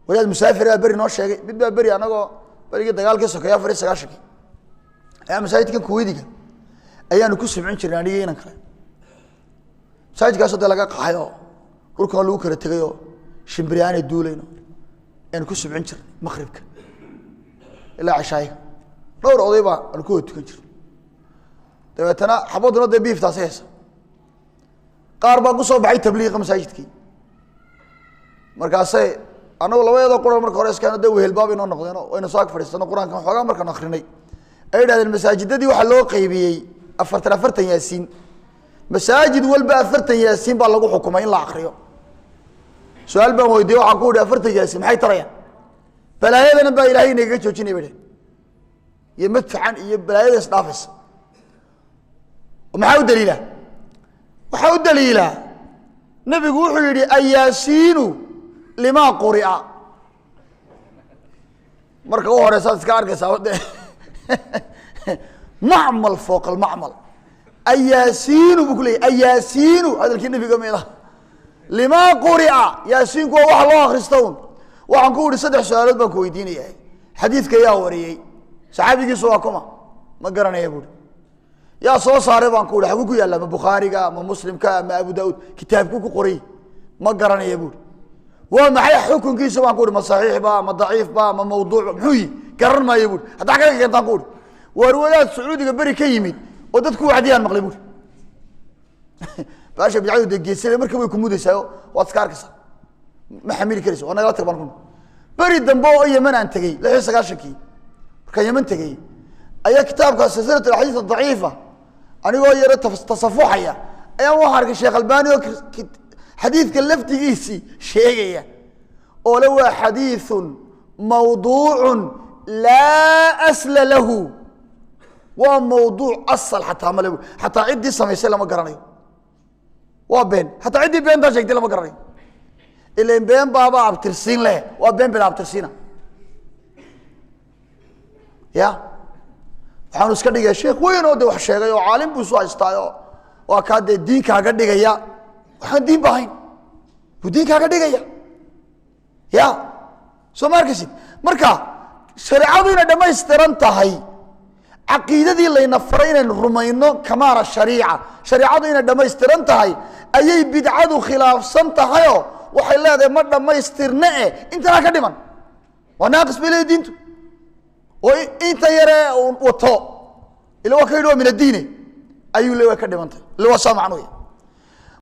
wadaad musaafir ah bari noo sheegay mid baa bari anago bariga dagaalkii sokeeya fariis 9 ayaa masaajidka Kuweydiga ayaanu ku sumcin jirnay aniga inaan kale masaajidkaas oo laga qaxayo dhulka lagu kala tagayo shimbiriyaan duulayno aan ku sumcin jirnay maghribka ilaa cishaaga dhowr odayba aan ku tukan jirnay dabeetana xabaduna de biiftaas heesa qaar baa ku soo baxay tabliiq masaajidkii markaasay anagu labadeeda quraan marka hore iska nada wehel baab inoo noqdeen oo ayna soo fadhiisano quraanka xogaa markaan akhrinay ay yiraahdeen masaajidadii waxa loo qaybiyay 44 yaasiin masaajid walba 40 yaasiin baa lagu xukumay in la akhriyo su'aal baan weydiiyay waxa ku yiri 40 yaasiin maxay tarayaan balaayadana baa ilaahay inaga joojinay baa iyo madfacan iyo balaayada isdhaafis وما حاول دليله وحاول دليله نبي يقول لي أياسين لما قرئ مركب هو رسالة كارك سعود معمل فوق المعمل أياسين بقول لي أياسين هذا الكلمة في جميلة لما قرئ ياسين كوا واحد الله خريستون وعنقول صدق سؤالات بكويديني حديث كيا وريي صحابي يسوعكما ما قرنا يقول يا صو صار بان كود حقو يالا ما بخاري ما مسلم ما ابو داود كتابكو قري ما قرن يا بود وما حي حكمكيس بان كود ما صحيح با ما ضعيف با ما موضوع محوي قرن ما يبود حتى كان تقول وروايات سعودي بري كيميد وددكو وحديان مقلبود باشا بيعيد دقيسه marka way ku mudaysaa waad iska arkaysaa ma xamili karayso wana la taban kun bari dambo oo Yemen aan tagay 9 marka Yemen tagay ayaa kitaabka silsilada alhadith ad-da'ifa anigoo yara tasafuxaya ayaan u harkay Sheekh Albani oo xadiidka laftigiisi sheegaya oo la waa xadiithun mawduu'un la asla lahu wa mawdu' asl hatta ciddi samaysay lama garanayo waa been hatta ciddi been da sheegtay lama garanayo ilaa been baaba abtirsiin leh waa been bila abtirsiina ya waxaan iska dhigay sheekh weyn oo wax sheegay oo caalim buu soo haystaayo waa ka diinkaaga dhigaya waxaan diin baahayn buu diinkaaga dhigaya ya soo markaysid marka shariicadu inay dhammaystiran tahay caqiidadii layna faray inaan rumayno kamaara shariicadu inay dhammaystiran tahay ayay bidcadu khilaafsan tahay oo waxay leedahay ma dhammaystirna intana ka dhiman waa naaqis bilay diintu وإنت يرى وطو اللي هو كيلو من الدين أيوه اللي هو كده منطق اللي هو سامع عنه